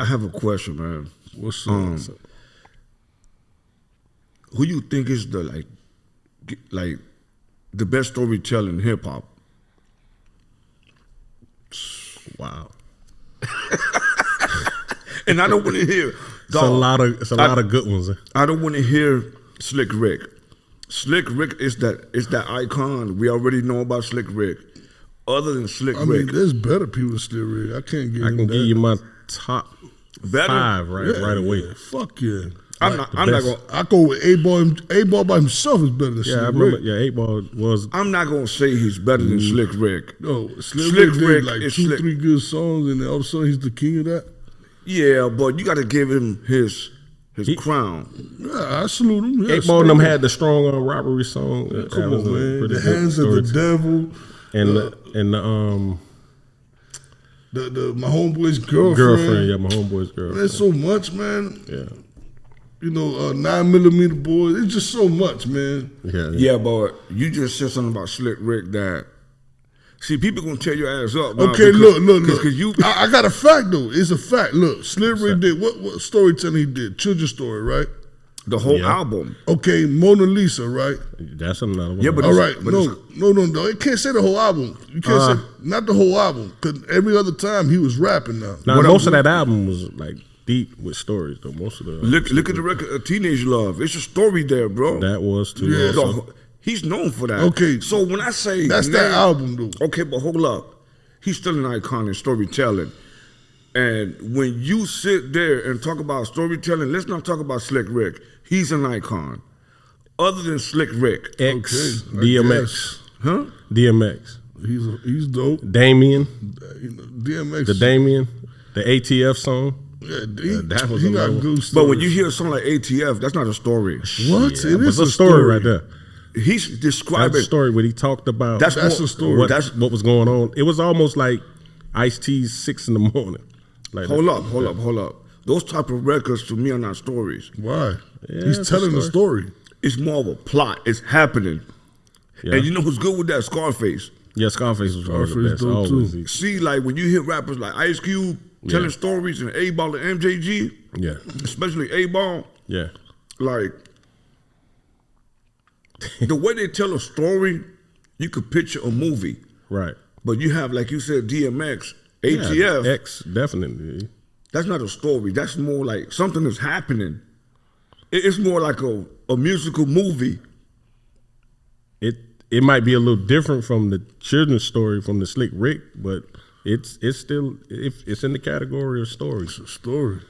I have a question, man. What's up? Who you think is the the best storyteller in hip hop? Wow. And I don't want to hear. It's a lot of good ones. I don't want to hear Slick Rick. Slick Rick is that icon. We already know about Slick Rick. Other than Slick Rick, I mean, there's better people than Slick Rick. I can't give. I can give you my top 5 right away. Fuck yeah. I'm not gonna. I go with 8-Ball. 8-Ball by himself is better than Slick Rick. Yeah, 8-Ball was. I'm not gonna say he's better than Slick Rick. No, Slick Rick did like 2-3 good songs, and then all of a sudden he's the king of that. Yeah, but you got to give him his crown. Yeah, I salute him. Yeah, 8-Ball and them had the strong robbery song. Come on, man. The Hands of the Devil. And my homeboy's girlfriend. Yeah, my homeboy's girlfriend. There's so much, man. Yeah. You know, 9mm boys. It's just so much, man. Yeah, but you just said something about Slick Rick that. See, people gonna tear your ass up. Now okay, look. Because I got a fact though. It's a fact. Look, Slick Rick did what storytelling he did? Children's story, right? The whole album. Okay, Mona Lisa, right? That's another one. Yeah, but all right, no. It can't say the whole album. You can't say not the whole album because every other time he was rapping now. Now most of that album was like deep with stories though. Most of the look at the record, Teenage Love. It's a story there, bro. That was too. Yeah. He's known for that. Okay. So when I say that's that album, though. Okay, but hold up. He's still an icon in storytelling. And when you sit there and talk about storytelling, let's not talk about Slick Rick. He's an icon. Other than Slick Rick. DMX. Huh? DMX. He's dope. Damien. DMX. The Damien. The ATF song. Yeah, that was he got good stories. But when you hear a song like ATF, that's not a story. What? Yeah, it is a story right there. He's describing that's a story what he talked about. That's a story. That's what was going on. It was almost like Ice-T's 6 in the morning. Like hold up. Those type of records to me are not stories. Why? Yeah, he's telling the story. It's more of a plot. It's happening. Yeah. And you know who's good with that? Scarface. Yeah, Scarface was one of the best. Too. See, like when you hear rappers like Ice Cube telling stories and 8-Ball and MJG, especially 8-Ball, like the way they tell a story, you could picture a movie. Right. But you have, like you said, DMX, ATF. X, definitely. That's not a story. That's more like something is happening. It's more like a musical movie. It might be a little different from the children's story from the Slick Rick, but it's still it's in the category of stories. It's a story.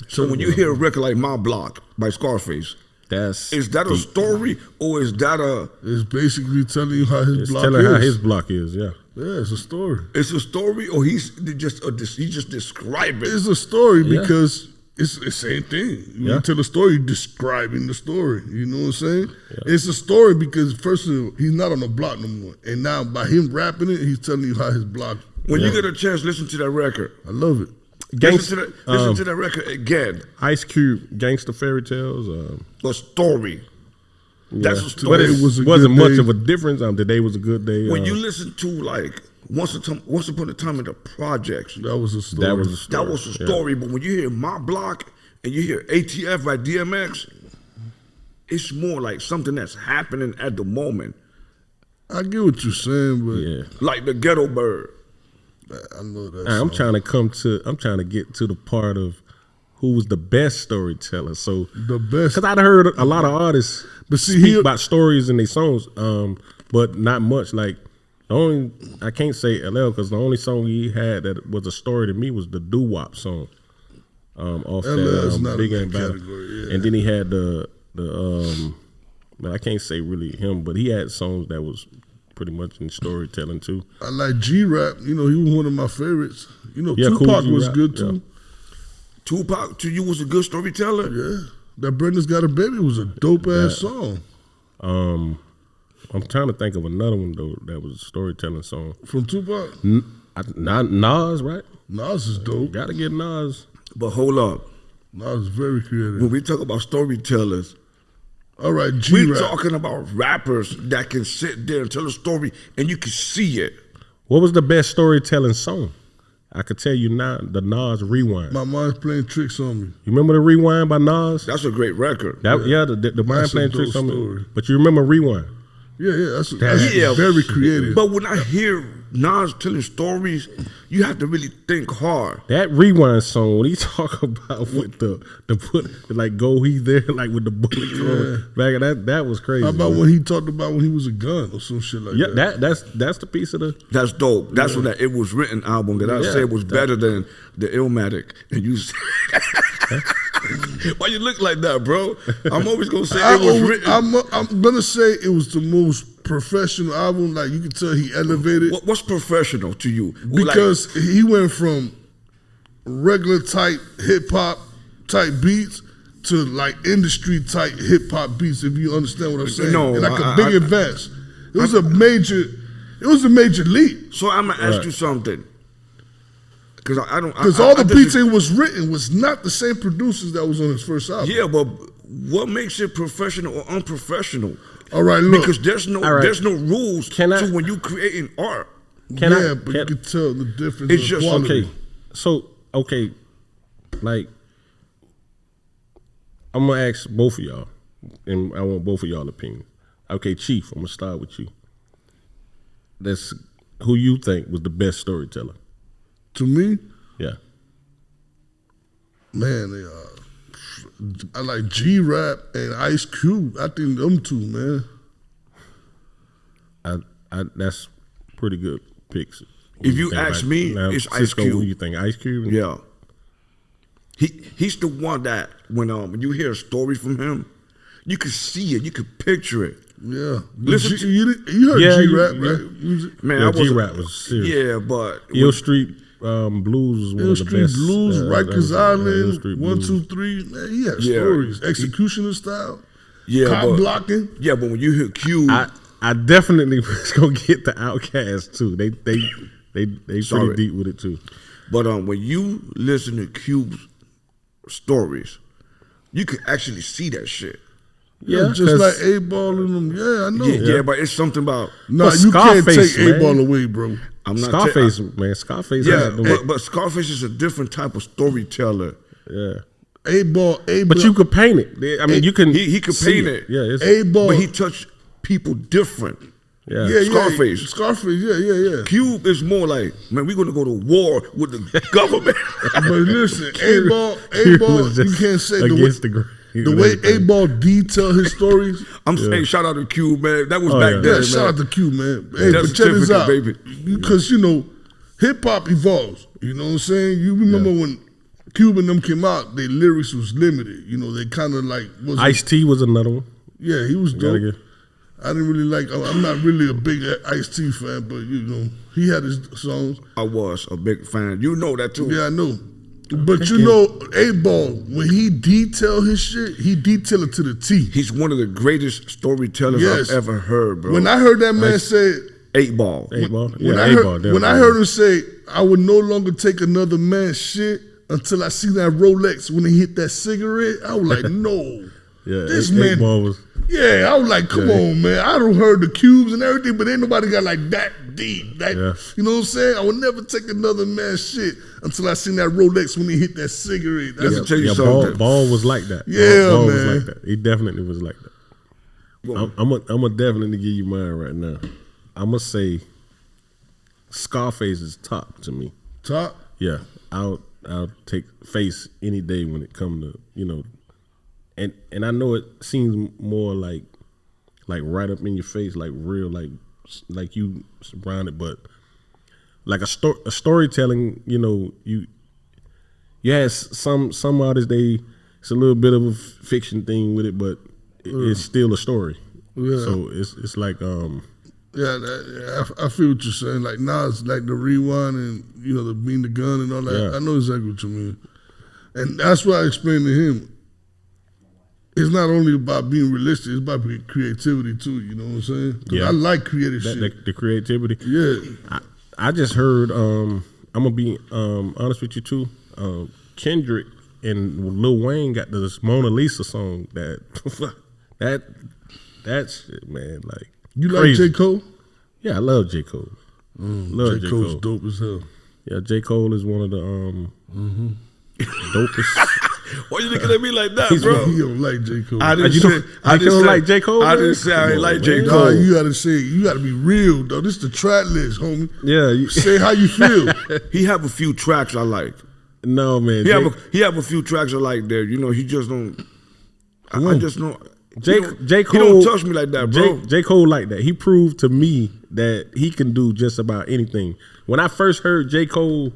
So when you hear a record like My Block by Scarface, is that a story or is that It's basically telling you how his block is. Telling how his block is, yeah. Yeah, it's a story. It's a story, or he's just describing it. It's a story because it's the same thing. You tell a story, you're describing the story. You know what I'm saying? Yeah. It's a story because first of all, he's not on the block no more, and now by him rapping it, he's telling you how his block. When you get a chance, listen to that record. I love it. Listen to that record again. Ice Cube, Gangsta Fairy Tales. A story. That's a story. But it wasn't much of a difference. Today was a good day. When you listen to like Once Upon a Time in the Projects, that was a story. That was a story. But when you hear My Block and you hear ATF by DMX, it's more like something that's happening at the moment. I get what you're saying, but like the Ghetto Bird. I know that. I'm trying to get to the part of who was the best storyteller. So the best, because I'd heard a lot of artists speak about stories in their songs, but not much. Like I can't say LL because the only song he had that was a story to me was the Doo Wop song off that Big Ain't Category. Yeah. And then he had the I can't say really him, but he had songs that was pretty much in storytelling too. I like G-Rap. You know, he was one of my favorites. You know, Tupac was good too. Yeah. Tupac to you was a good storyteller? Yeah. That Brenda's Got a Baby was a dope-ass song. I'm trying to think of another one, though, that was a storytelling song. From Tupac? Nas, right? Nas is dope. Gotta get Nas. But hold up. Nas is very creative. When we talk about storytellers, all right, G-Rap. We're talking about rappers that can sit there and tell a story and you can see it. What was the best storytelling song? I could tell you now the Nas Rewind. My mind's playing tricks on me. You remember the Rewind by Nas? That's a great record. The mind playing tricks on me. But you remember Rewind? Yeah, that's very creative. But when I hear Nas telling stories, you have to really think hard. That Rewind song, when he talk about with the put like go he there like with the bullet back that was crazy. How about when he talked about when he was a gun or some shit like that? Yeah, that's the piece of the. That's dope. That's what that It Was Written album that I said was better than the Illmatic. And you. Why you look like that, bro? I'm always gonna say It Was Written. I'm gonna say it was the most professional album. Like you can tell he elevated. What's professional to you? Because he went from regular type hip hop type beats to like industry type hip hop beats. If you understand what I'm saying, and like a big advance. It was a major leap. So I'm gonna ask you something. Because all the beats it was written was not the same producers that was on his first album. Yeah, but what makes it professional or unprofessional? All right, look. Because there's no rules to when you creating art. You can tell the difference. It's just quality. Okay. So like I'm gonna ask both of y'all, and I want both of y'all opinions. Okay, Chief, I'm gonna start with you. That's who you think was the best storyteller. To me, yeah, man, I like G-Rap and Ice Cube. I think them two, man. That's pretty good picks. If you ask me, it's Ice Cube. Who you think, Ice Cube? Yeah, he's the one that when you hear a story from him, you can see it, you can picture it. Yeah, Listen, you heard G-Rap, right? Man, G-Rap was serious. Yeah, but Ill Street Blues was one of the best. Blues, Rikers Island, 1, 2, 3. Man, he had stories, executioner style, cop blocking. Yeah, but when you hear Cube, I definitely was gonna get the Outkast too. They pretty deep with it too. But when you listen to Cube's stories, you can actually see that shit. Yeah, just like A-Ball and them. Yeah, I know. Yeah, but it's something about. No, you can't take A-Ball away, bro. I'm not Scarface, man. Scarface. Yeah, but Scarface is a different type of storyteller. Yeah. A-Ball. But you could paint it. I mean, you can. He could paint it. Yeah, A-Ball. But he touched people different. Yeah, Scarface. Yeah. Cube is more like, man, we're gonna go to war with the government. But listen, A-Ball, you can't say the way A-Ball detail his stories. I'm saying shout out to Cube, man. That was back then. Yeah, shout out to Cube, man. Hey, but check this out, baby. Because hip hop evolves. You know what I'm saying? You remember when Cube and them came out, their lyrics was limited. They kind of like Ice-T was another one. Yeah, he was dope. I didn't really like. I'm not really a big Ice-T fan, but he had his songs. I was a big fan. You know that too. Yeah, I know. But A-Ball, when he detail his shit, he detail it to the T. He's one of the greatest storytellers I've ever heard, bro. When I heard that man say 8-Ball. When I heard him say, I would no longer take another man's shit until I see that Rolex when he hit that cigarette, I was like, no. Yeah, this man was. Yeah, I was like, come on, man. I don't heard the cubes and everything, but ain't nobody got like that deep. You know what I'm saying? I would never take another man's shit until I seen that Rolex when he hit that cigarette. Let me tell you something. Ball was like that. Yeah, Ball man. was like that. He definitely was like that. I'm gonna definitely give you mine right now. I'm gonna say Scarface is top to me. Top? Yeah, I'll take Face any day when it comes to And I know it seems more like right up in your face, like real, like you surrounded, but like a storytelling. You have some artists it's a little bit of a fiction thing with it, but it's still a story. Yeah. So it's like I feel what you're saying. Like Nas, like the rewind and the being the gun and all that. Yeah. I know exactly what you mean, and that's why I explained to him. It's not only about being realistic, it's about creativity too, you know what I'm saying? Yeah. I like creative shit. The creativity. Yeah. I just heard, I'm going to be honest with you too, Kendrick and Lil Wayne got this Mona Lisa song that shit, man, You crazy. like J. Cole? Yeah, I love J. Cole. J. Cole's dope as hell. Yeah, J. Cole is one of the dopest. Why you looking at me like that, He bro? don't like J. Cole. I didn't You say don't I didn't say like J. Cole, I man? didn't say I ain't like J. man. Cole. Nah, you gotta be real though. This the Traklist, homie. Yeah, Say how you feel. He have a few tracks I like. no man. He have a few tracks I like there. You know, he just don't. I just don't. J. Cole, he don't touch me like that, bro. J. Cole like that. He proved to me that he can do just about anything. When I first heard J. Cole,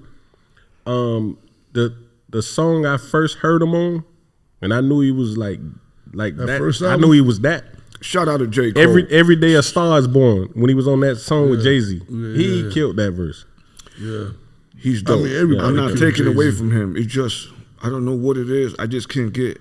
the song I first heard him on, and I knew he was like that. first I album? knew he was that. Shout out to J. Cole. Every Day a Star Is Born, when he was on that song with Jay-Z, he killed that verse. Yeah. He's dope. everybody I'm not killed taking Jay-Z. away from him. It's just I don't know what it is. I just can't get.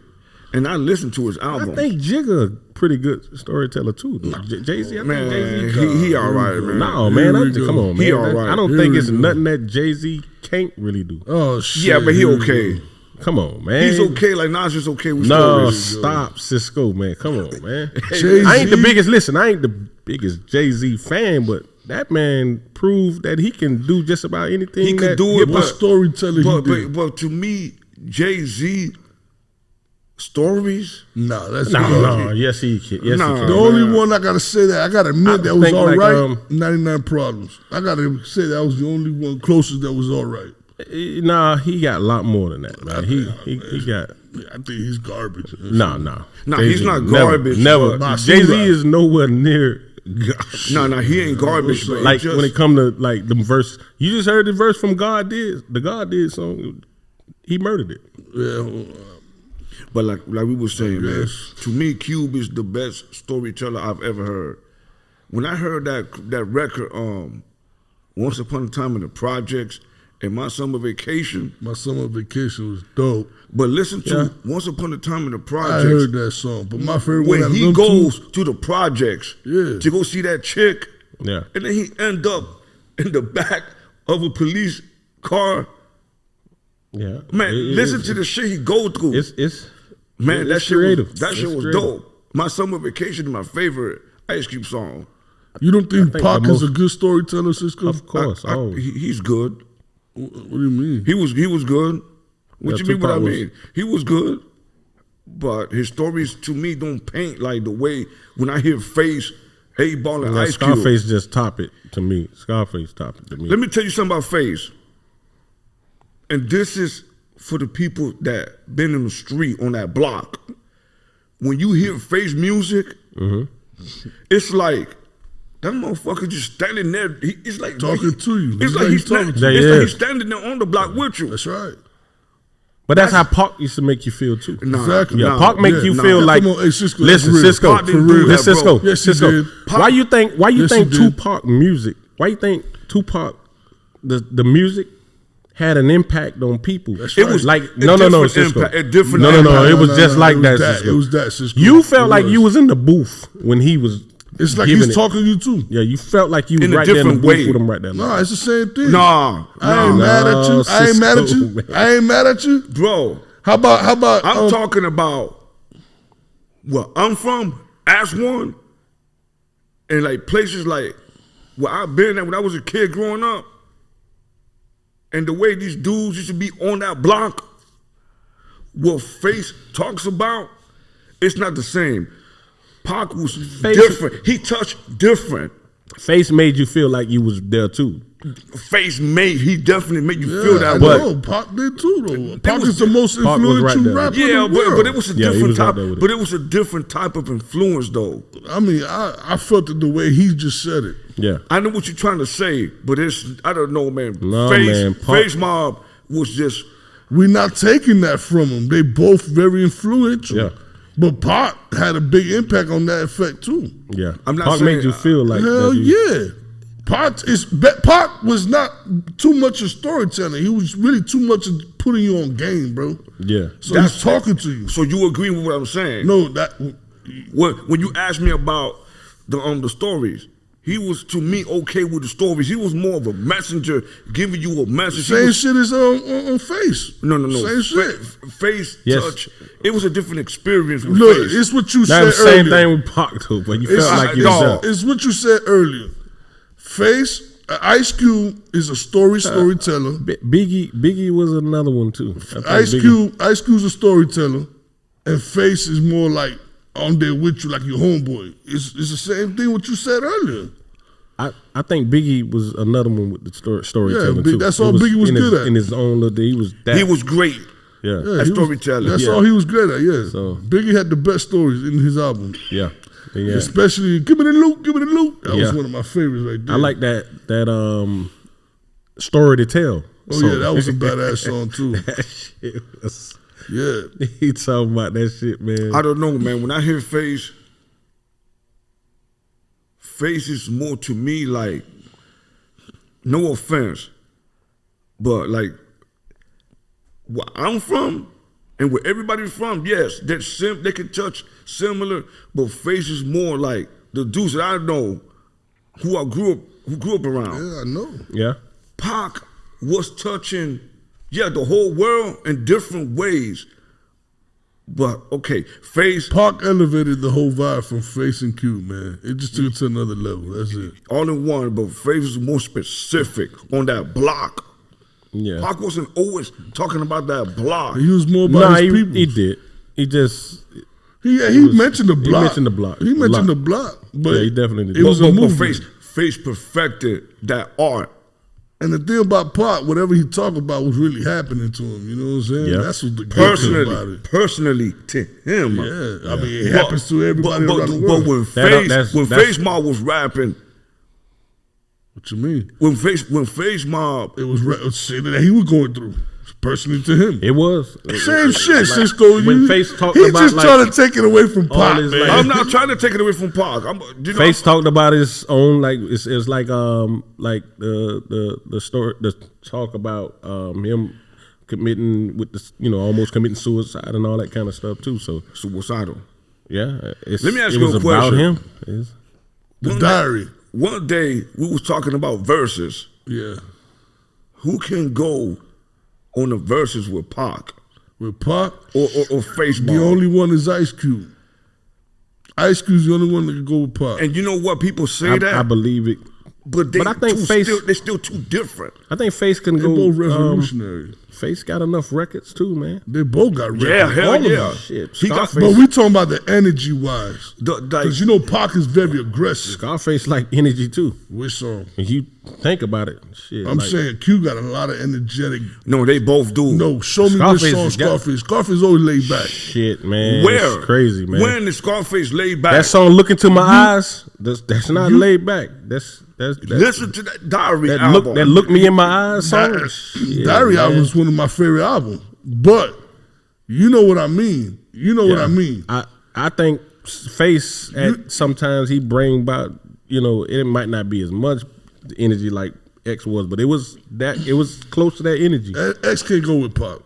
And I listened to his album. I think Jigga a pretty good storyteller too. Jay-Z, I Man, think Jay-Z. he all right, man. No, man, Here we go. come on, man. He all right. I don't Here think we it's go. nothing that Jay-Z can't really do. Oh shit. Yeah, but he Here we okay. go. Come on, man. He's okay. Like Nas is okay with No, stories. stop, Cisco, man. Come on, man. Jay-Z. I ain't the biggest. Listen, I ain't the biggest Jay-Z fan, but that man proved that he can do just about anything. He could that do it, What storytelling he did? but to me, Jay-Z stories. Nah, that's No, yes he can. Yes, Nah. he can. The only one I gotta say that I gotta admit I that was think, all like, right. 99 Problems. I gotta say that was the only one closest that was all right. Nah, he got a lot more than that, man. He got. I think he's garbage. No. Nah, Jay-Z, he's not never, garbage, Never. but- Jay-Z is nowhere near. No, he ain't garbage. But Like just, when it come to like the verse, you just heard the verse from God Did. The God Did song, he murdered it. Yeah, but like we were saying, man. Yes. To me, Cube is the best storyteller I've ever heard. When I heard that record, Once Upon a Time in the Projects and My Summer Vacation. my summer vacation was dope. But listen to Once Upon a Time in the I Projects. heard that song, but my favorite one out When of he them goes two, to the projects Yeah. to go see that chick, Yeah. and then he end up in the back of a police car. Yeah. Man, listen to the shit he go through. It's Man, that it's shit creative. was, that shit It's was creative. dope. My Summer Vacation is my favorite Ice Cube song. you don't think think Pac the is a most- good storyteller, Cisco? Of course. He's good. What do you mean? He was good. What Yeah, you mean what I Tupac was- mean? He was good, but his stories to me don't paint like the way when I hear Face, Hey Ball and Ice Cube. Scarface just top it to me. Scarface top it to me. Let me tell you something about Face. And this is for the people that been in the street on that block. When you hear Face music, it's like that motherfucker just standing there. It's like Talking to you. It's like he's talking to you. it's Yeah, like yeah. he's standing there on the block with you. That's right. But that's how Pac used to make you feel too. Nah, Exactly. Yeah, nah, Pac make you nah. feel like. Come on, hey, Cisco, listen, that's real. Cisco, Pac didn't do that, listen, bro. Cisco, Yes, he Cisco. did. Why you think Yes, he did. Tupac music? Why you think Tupac the music had an impact on people? That's It right. was like A no, different Cisco. impact, a different no. impact. It was just like that, It Cisco. was that, Cisco. You felt It like you was in the booth when he was. It's like giving he's it. talking to you too. Yeah, you felt like you was In a right there in the different booth way. with him right there. No, it's the same thing. Nah, I ain't mad at you. I ain't mad at Cisco, you. man. I ain't mad at you. bro. How about? I'm talking about where I'm from, Aswan, and like places like where I've been at when I was a kid growing up, and the way these dudes used to be on that block, what Face talks about, it's not the same. Pac was Face- different. He touched different. Face made you feel like you was there too. Face he definitely made you feel I that way. know. Pac did too, though. Pac was- is the most Pac was right influential there. rapper Yeah, in the world. but it was a Yeah, he different was right type. there with it. But it was a different type of influence, though. I mean, I felt it the way he just said it. Yeah. I know what you're trying to say, but it's I don't know, man. No, man, Pac- Face Mob was just We're not taking that from him. They both very influential. Yeah. But Pac had a big impact on that effect too. Yeah. I'm not Pac saying- made you feel like Hell that you- yeah. Pac was not too much of storytelling. He was really too much of putting you on game, bro. Yeah. So he's talking to you. so you agree with what I'm saying? No, that When you asked me about the stories, he was to me okay with the stories. He was more of a messenger, giving you a message. He same was- shit as on Face. No. Same shit. Face Yes. touch. It was a different experience with Look, Face. it's what you That's said the same earlier. thing with Pac too, but you It's, felt like you was dog. there. it's what you said earlier. Face, Ice Cube is a storyteller. Biggie was another one too. Ice Cube's a storyteller, and Face is more like on there with you, like your homeboy. It's the same thing what you said earlier. I think Biggie was another one with the storytelling too. That's all Biggie was good at. In his own little, he was great. Yeah, storytelling. That's all he was great at. Yeah, so, Biggie had the best stories in his album. Yeah. Especially "Give Me the Loot, Give Me the Loot." That was one of my favorites right there. I like that Story to Tell. Oh yeah, that was a badass song too. That shit was. Yeah, he talking about that shit, man. I don't know, man. When I hear Face is more to me like, no offense, but like where I'm from and where everybody's from, yes, they can touch similar, but Face is more like the dudes that I know who grew up around. Yeah, I know. Yeah. Pac was touching, the whole world in different ways. But okay, Face. Pac elevated the whole vibe from Face and Cube, man. It just took it to another level. That's it. All in one, but Face was more specific on that block. Yeah. Pac wasn't always talking about that block. He was more about his people. He did. He just. He mentioned the block. He mentioned the block. He mentioned the block. But he definitely did. It was a movie. Face perfected that art. And the thing about Pac, whatever he talked about was really happening to him. You know what I'm saying? Yeah. That's what the good thing about it. Personally to him. Yeah. I mean, it happens to everybody around the world. But when Face Mob was rapping. What you mean? When Face Mob. It was shit that he was going through. Personally to him. It was. Same shit, Cisco. When Face talked he about just trying to take it away from Pac. I'm not trying to take it away from Pac. Face talked about his own, like it's like the story, the talk about him committing with the almost committing suicide and all that kind of stuff too. So suicidal. Yeah. Let me ask you a question. About him. The diary. One day we was talking about verses. Yeah. Who can go on the verses with Pac? With Pac? Or Face Mob? The only one is Ice Cube. Ice Cube's the only one that can go with Pac. And you know what? People say that. I believe it. But I think they're still too different. I think Face can they're go. Both revolutionary. Face got enough records too, man. They both got records. Yeah, hell all yeah. Of shit. But we talking about the energy wise. Because Pac is very aggressive. Scarface like energy too. Which song? If you think about it, shit. I'm saying Q got a lot of energetic. No, they both do. No, show me which song Scarface. Scarface always laid back. Shit, man. Where? It's crazy, man. When is Scarface laid back? That song, Look Into My Eyes, that's not laid back. That's listen to that Diary album. That Look Me in My Eyes song. Diary album is one of my favorite albums. But you know what I mean. You know what I mean. I think Face sometimes he bring about, it might not be as much energy like X was, but it was close to that energy. X can't go with Pop.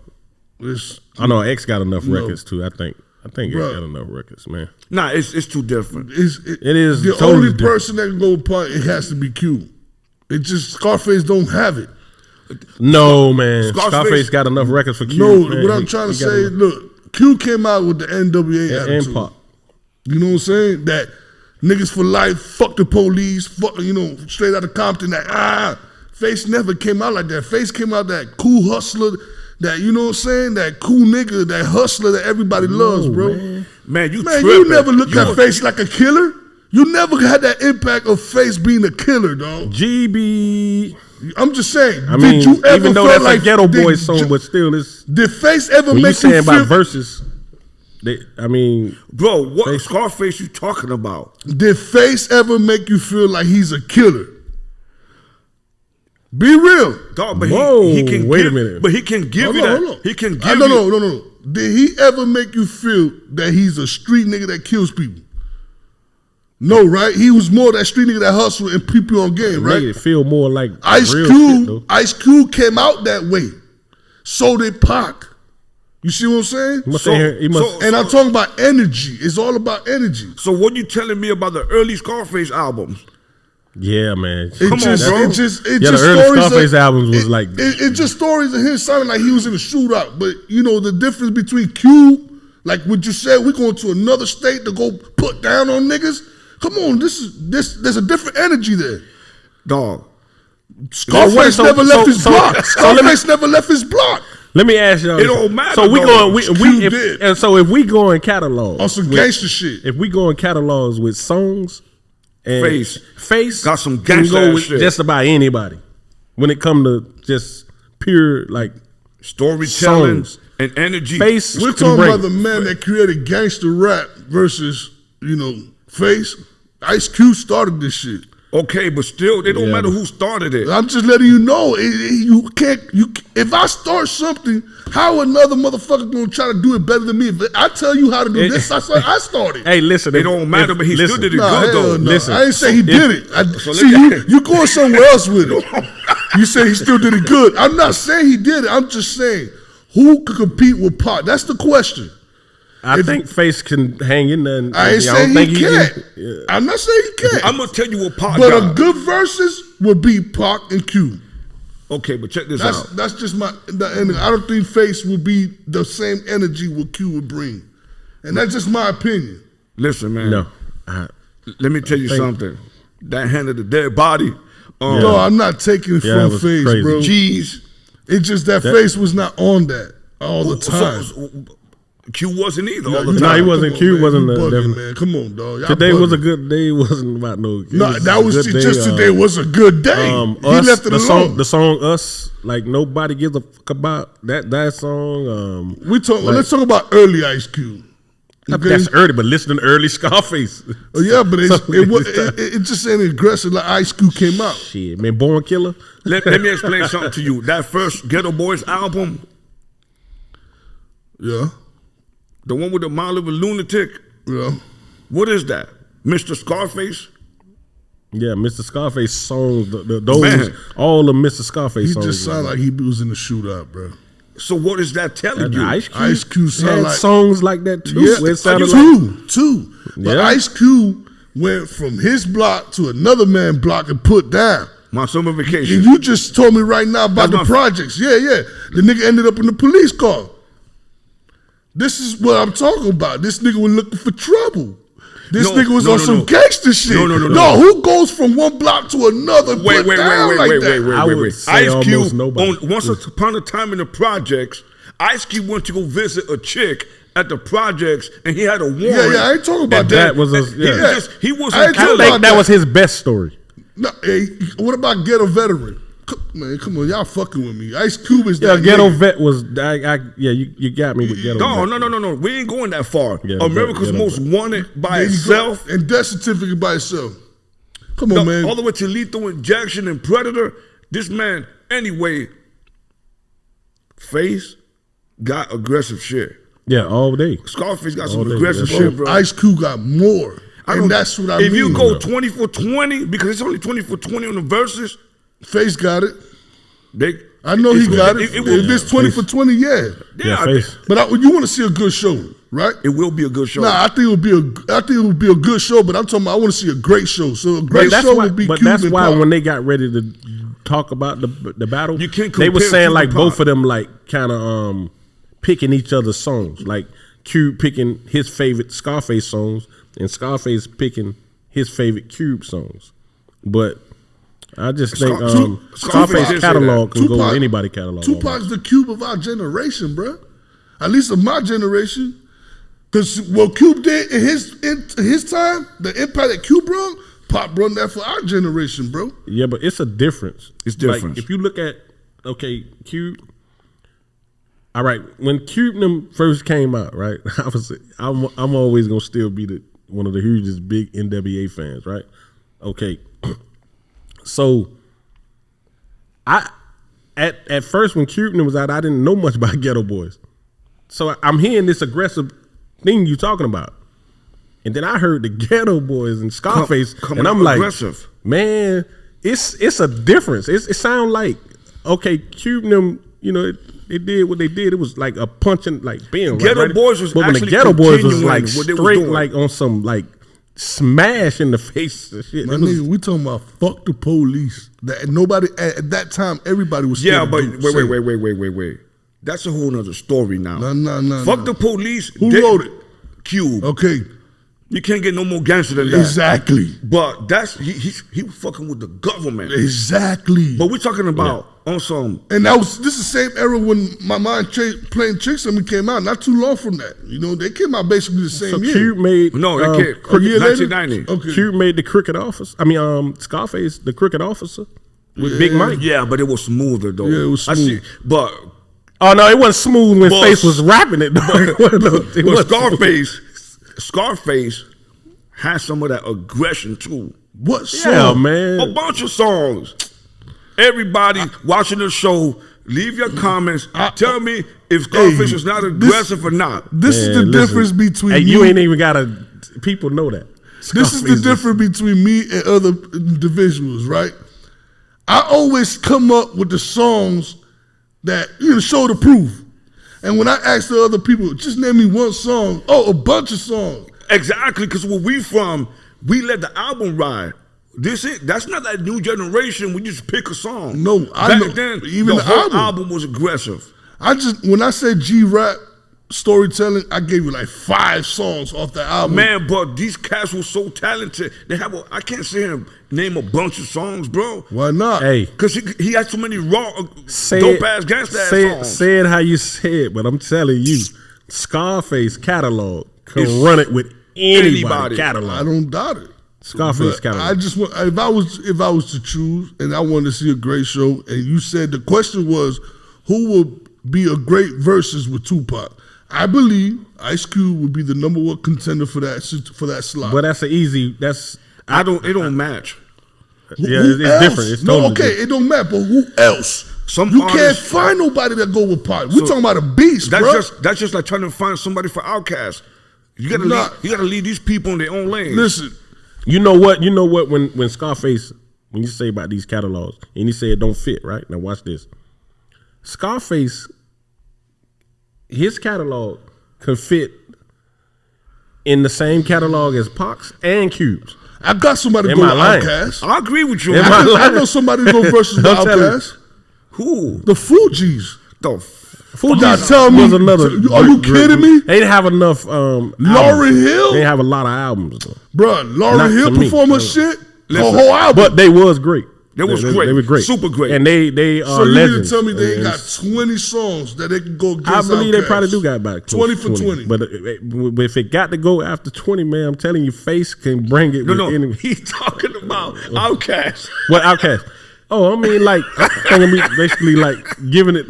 I know X got enough records too. I think X got enough records, man. Nah, it's too different. It is the totally only different. person that can go with Pop. It has to be Q. It just Scarface don't have it. No, man. Scarface got enough records for Q. No, man. what I'm trying to say, look, Q came out with the NWA attitude. And Pop. You know what I'm saying? That niggas for life, fuck the police, fuck, straight out of Compton. Face never came out like that. Face came out that cool hustler, that, you know what I'm saying? That cool nigga, that hustler that everybody loves, bro. Man, you never looked at Face like a killer. You never had that impact of Face being a killer, dog. GB. I'm just saying. I mean, did you ever even though feel that's like a Ghetto Boy song, but still, it's. Did Face ever when make you saying feel about verses? Bro, what Scarface you talking about? Did Face ever make you feel like he's a killer? Be real. Dog, but he can wait a minute. But he can give you that. Hold on. He can give No. Did he ever make you feel that he's a street nigga that kills people? No, right? He was more that street nigga that hustled and people on game, right? Made it feel more like Ice real Cube. shit, Ice Cube came out that way. So did Pac. You see what I'm saying? And I'm talking about energy. It's all about energy. So what you telling me about the early Scarface albums? Yeah, man. Come on, bro. The early Scarface albums was like it's just stories of him sounding like he was in a shootout. But the difference between Cube, like what you said, we're going to another state to go put down on niggas. Come on, there's a different energy there. Dog, Scarface never left his block. Scarface never left his block. Let me ask y'all. It don't matter. So we going. If we go in catalogs on some gangster shit. If we go in catalogs with songs and face got some gangster shit. Just about anybody. When it come to just pure like storytelling songs and energy. Face. We're talking about the man that created gangster rap versus Face. Ice Cube started this shit. Okay, but still, it don't matter who started it. I'm just letting you know, you can't. If I start something, how another motherfucker gonna try to do it better than me? If I tell you how to do this, I started. Hey, listen, it don't matter, but he still did it good though. No. Listen, I ain't say he did it. You going somewhere else with it. You say he still did it good. I'm not saying he did it. I'm just saying who could compete with Pac. That's the question. I think Face can hang in there. I ain't saying he can't. I'm not saying he can't. I'm gonna tell you what Pac but got. a good versus would be Pac and Cube. Okay, but check this out. That's just my. I don't think Face would be the same energy what Cube would bring, and that's just my opinion. Listen, man. No, let me tell you something. That hand of the dead body. No, I'm not taking it from Face, crazy. Bro. Jeez, it's just that Face was not on that all the time. Q wasn't either all the time. No, he wasn't. Q wasn't. Man, come on, dog. Y'all today was a good day. Wasn't about no. No, that was just today was a good day. He left it alone. The song "Us," like nobody gives a fuck about that song. Let's talk about early Ice Cube. Okay? That's early, but listen to early Scarface. Oh yeah, but it just ain't aggressive like Ice Cube came out. Shit, man, Born Killer. Let me explain something to you. That first Ghetto Boys album. Yeah. The one with the Mile of a Lunatic? Yeah. What is that? Mr. Scarface? Yeah, Mr. Scarface songs, those all the Mr. Scarface songs. He just sounded like he was in the shootout, bro. So what is that telling you? Ice Cube sound like songs like that too. Yeah, it sounded two. But Ice Cube went from his block to another man's block and put down. My summer vacation. And you just told me right now about the projects. Yeah. The nigga ended up in the police car. This is what I'm talking about. This nigga was looking for trouble. This nigga was on some gangster shit. No, who goes from one block to another? Wait. Ice Cube, once upon a time in the projects, Ice Cube went to go visit a chick at the projects, and he had a warrant. Yeah, I ain't talking about that. He wasn't. I think that was his best story. No, what about Ghetto Veteran? Man, come on, y'all fucking with me. Ice Cube is that Ghetto Vet was, you got me with Ghetto Vet. No. We ain't going that far. America's Most Wanted by itself. And Death Certificate by itself. Come on, man. All the way to Lethal Injection and Predator. This man, anyway, Face got aggressive shit. Yeah, all day. Scarface got some aggressive shit, bro. Ice Cube got more. And that's what I mean. If you go 20 for 20, because it's only 20 for 20 on the verses, Face got it. I know he got it. If it's 20 for 20, yeah. Face. But you want to see a good show, right? It will be a good show. Nah, I think it would be a good show. But I'm talking about I want to see a great show. So a great show would be. But that's why when they got ready to talk about the battle, you can't they were saying like both of them like kind of picking each other's songs, like Cube picking his favorite Scarface songs and Scarface picking his favorite Cube songs, but. I just think Scarface catalog can go with anybody catalog. Tupac's the Cube of our generation, bro. At least of my generation. Because what Cube did in his time, the impact that Cube brought, Pop brought that for our generation, bro. Yeah, but it's a difference. It's different. Like, if you look at, Cube. All right, when Cube them first came out, right? I'm always gonna still be one of the hugest big NWA fans, right? Okay. So, at first when Cube was out, I didn't know much about Ghetto Boys. So I'm hearing this aggressive thing you talking about, and then I heard the Ghetto Boys and Scarface, and I'm like, aggressive. Man, it's a difference. It sounds like Cube them, it did what they did. It was like a punching, like being Ghetto Boys was but actually when the Ghetto Boys was like straight, like on some like. Smash in the face and shit. Nigga, we talking about fuck the police. That nobody at that time, everybody was. Yeah, but wait. That's a whole nother story now. No. Fuck the police. Who wrote it? Cube. Okay. You can't get no more gangster than that. Exactly. But that's he was fucking with the government. Exactly. But we're talking about on some. And this is the same era when my mind playing tricks on me came out. Not too long from that. You know, they came out basically the same year. Cube made No, they can't. 1990. Okay. Cube made the Crooked Officer. I mean, Scarface, the Crooked Officer with Big Mike. Yeah, but it was smoother though. Yeah, it was smooth. But Oh no, it wasn't smooth when Face was rapping it. Scarface has some of that aggression too. What song? Yeah, man. A bunch of songs. Everybody watching the show, leave your comments. Tell me if Scarface is not aggressive or not. This is the difference between Hey, me. you ain't even gotta. People know that. This is the difference between me and other individuals, right? I always come up with the songs that show the proof. And when I ask the other people, just name me one song. Oh, a bunch of songs. Exactly, because where we from, we let the album ride. That's not that new generation. We just pick a song. No, I know. Then, Even the the whole album was aggressive. When I said G-Rap storytelling, I gave you like 5 songs off the album. Man, but these cats were so talented. I can't say him name a bunch of songs, bro. Why not? Hey, because he had so many raw, dope ass gangsta ass songs. Say it how you say it, but I'm telling you, Scarface catalog can run it with anybody catalog. I don't doubt it. Scarface catalog. I just want if I was to choose and I wanted to see a great show, and you said the question was who would be a great versus with Tupac. I believe Ice Cube would be the number 1 contender for that slot. But that's an easy. That's it don't match. Yeah, it's different. It's totally different. It don't matter. But who else? Can't find nobody that go with Pac. We're talking about a beast, bro. That's just like trying to find somebody for Outkast. You gotta leave these people in their own lane. Listen, you know what? When Scarface, when you say about these catalogs, and you say it don't fit, right? Now watch this. Scarface, his catalog could fit in the same catalog as Pac's and Cube's. I got somebody to go with Outkast. I agree with you. I know somebody to go versus the Outkast. Who? The Fugees. The Fugees tell me, was another. Are you kidding me? They didn't have enough. Lauryn Hill. They didn't have a lot of albums though. Bro, Lauryn Hill performed her shit. The whole album. But they was great. They were great. Super great. And they are so you legends. need to tell me they ain't got 20 songs that they can go against I believe Outkast. they probably do got about 20 for 20. But if it got to go after 20, man, I'm telling you, Face can bring it. No, he's talking about Outkast. What Outkast? Oh, I mean, like, I'm gonna be basically like giving it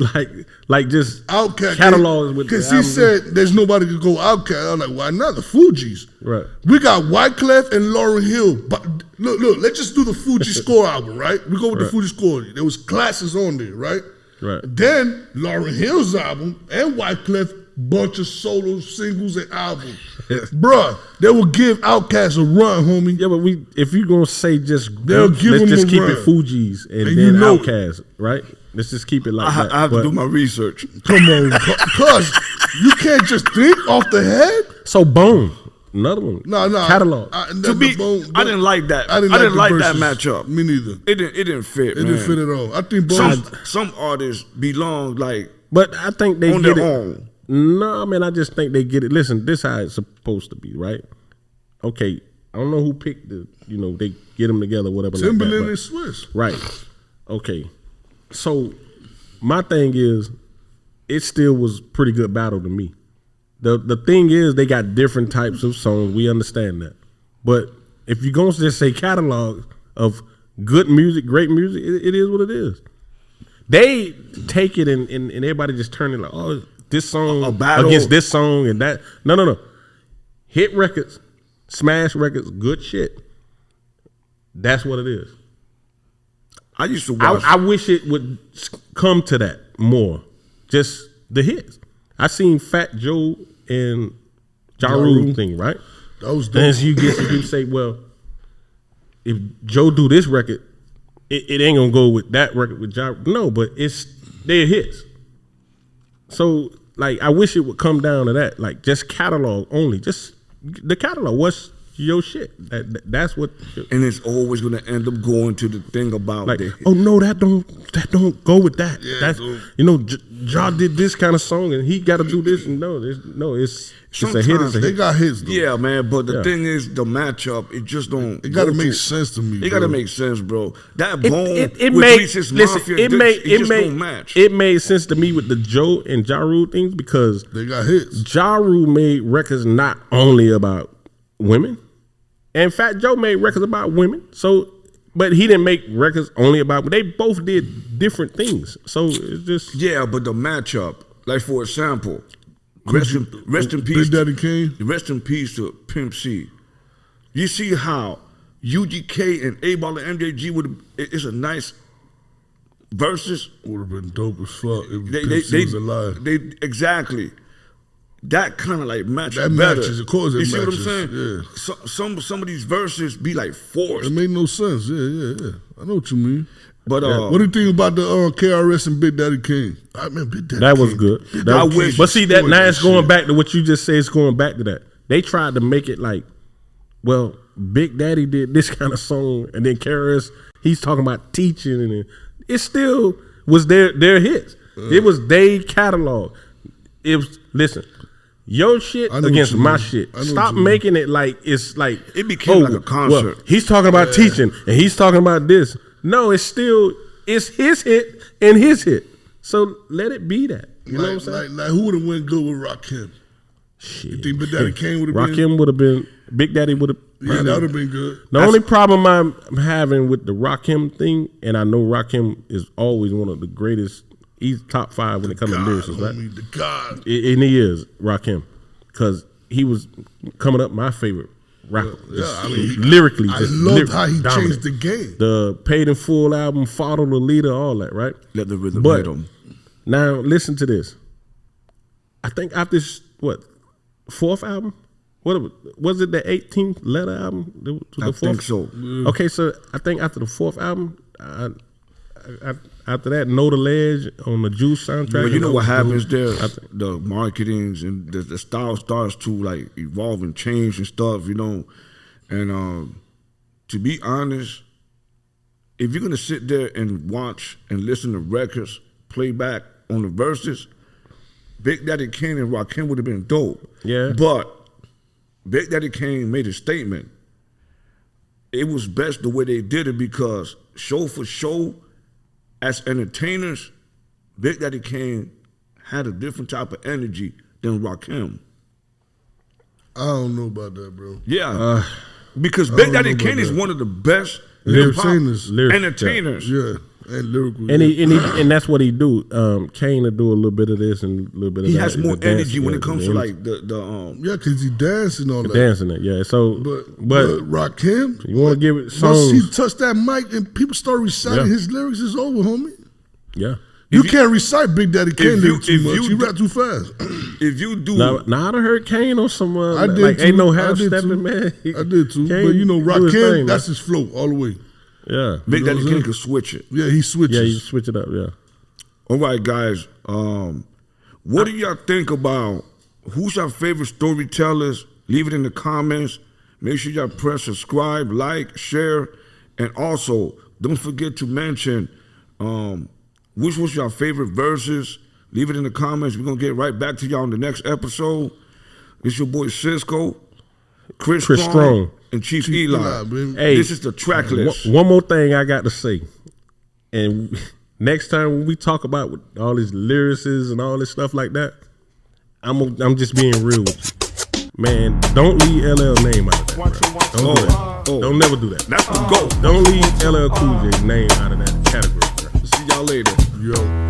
like just Outkast catalogs with. Because he said there's nobody to go Outkast. I'm like, why not? The Fugees. Right. We got Wyclef and Lauryn Hill. But look, let's just do the Fuji Score album, right? We go with the Fuji Score. There was classes on there, right? Right. Then Lauryn Hill's album and Wyclef, bunch of solo singles and albums. Bruh, they will give Outkast a run, homie. Yeah, but if you're gonna say just they'll give let's them just a keep run. it Fugees and then Outkast, right? Let's just keep it like that. I have to do my research. Come on, cuz you can't just think off the head. So Bone, another one. No. Catalog. I didn't like that. I didn't like that matchup. Me neither. It didn't fit. It didn't fit at all. I think Bone. Some artists belong like. But I think they on get their it. own. No, man, I just think they get it. Listen, this how it's supposed to be, right? Okay, I don't know who picked they get them together, whatever. Timberland like that, and Swiss. Right. Okay. So my thing is, it still was pretty good battle to me. The thing is, they got different types of songs. We understand that. But if you're going to just say catalog of good music, great music, it is what it is. They take it and everybody just turn it like, oh, this song against this song and that. No. Hit records, smash records, good shit. That's what it is. I used to watch. I wish it would come to that more. Just the hits. I seen Fat Joe and Ja Rule thing, right? That was dope. Then you say, well, if Joe do this record, it ain't gonna go with that record with Ja. No, but it's their hits. So like, I wish it would come down to that. Like, just catalog only. Just the catalog. your shit. That's what. And it's always gonna end up going to the thing about like, oh no, that don't go with that. Yeah, that's Ja did this kind of song and he got to do this. And it's a hit. They got hits though. Yeah, man. But the thing is, the matchup, it just don't. It got to make sense to me. It got to make sense, bro. That bone it with made Reese's listen. Mafia, It just made don't match. It made sense to me with the Joe and Ja Rule things because they got hits. Ja Rule made records not only about women. And Fat Joe made records about women. So, but he didn't make records only about. They both did different things. So it's just but the matchup, like for example, rest in peace, Big Daddy Kane. Rest in peace to Pimp C. You see how UGK and A-Ball and MJG would. It's a nice versus. Would have been dope as fuck if Pimp C was alive. Exactly. That kind of like matches that better. Matches, of course. You see matches. what I'm saying? Yeah. Some of these verses be like forced. It made no sense. Yeah. I know what you mean. But what do you think about the KRS and Big Daddy Kane? I mean, Big Daddy that King. was good. I wish. But see that now it's going back to what you just said. It's going back to that. They tried to make it like, well, Big Daddy did this kind of song, and then KRS, he's talking about teaching, and it still was their hits. It was their catalog. It was your shit against my shit. Stop making it like it's like it became like a concert. Well, he's talking about teaching and he's talking about this. No, it's his hit and his hit. So let it be that. You know what I'm saying? Like who would have went good with Rakim? Shit. You think Big Daddy Kane would have been? Rakim would have been. Big Daddy would have. Yeah, that would have been good. The only problem I'm having with the Rakim thing, and I know Rakim is always one of the greatest. He's top 5 when it comes to lyrics, right? The God. And he is Rakim, because he was coming up my favorite rapper. Lyrically, I loved how he changed the game. The Paid in Full album, Follow the Leader, all that, right? Let the rhythm hit him. Now listen to this. I think after fourth album? What was it? The 18th Letter album? I think so. Yeah. Okay, so I think after the 4th album, after that, Know the Ledge on the Juice soundtrack. But you know what happens there? The marketings and the style starts to like evolve and change and stuff, And to be honest, if you're gonna sit there and watch and listen to records play back on the verses, Big Daddy Kane and Rakim would have been dope. Yeah. But Big Daddy Kane made a statement. It was best the way they did it because show for show, as entertainers, Big Daddy Kane had a different type of energy than Rakim. I don't know about that, bro. Yeah. Because Big Daddy Kane is one of the best entertainers. Yeah. And lyrical. And that's what he do. Kane will do a little bit of this and a little bit of that. He has more energy when it comes to like the yeah, because he dancing all that. Dancing it, yeah. So but Rakim, you want to give it songs. Once he touched that mic and people start reciting his lyrics, it's over, homie. Yeah. You can't recite Big Daddy Kane lyrics too much. You rap too fast. If you do, now I done heard Kane on some. I did like, too. Ain't no half stepping, man. I did too. Kane, but Rakim, that's his flow all the way. Yeah, Big Daddy Kane can switch it. Yeah, he switches. Yeah, he switch it up. Yeah. All right, guys. What do y'all think about who's your favorite storytellers? Leave it in the comments. Make sure y'all press subscribe, like, share, and also don't forget to mention which was your favorite verses. Leave it in the comments. We're gonna get right back to y'all in the next episode. It's your boy Cisco, Chris Strong. And Chief Eli. Hey, this is the track list. One more thing I got to say. And next time when we talk about all these lyricists and all this stuff like that, I'm just being real with you. Man, don't leave LL name out of that, bro. Don't do that. Don't never do that. That's the goal. Don't leave LL Cool J's name out of that category, bro. See y'all later. Yo.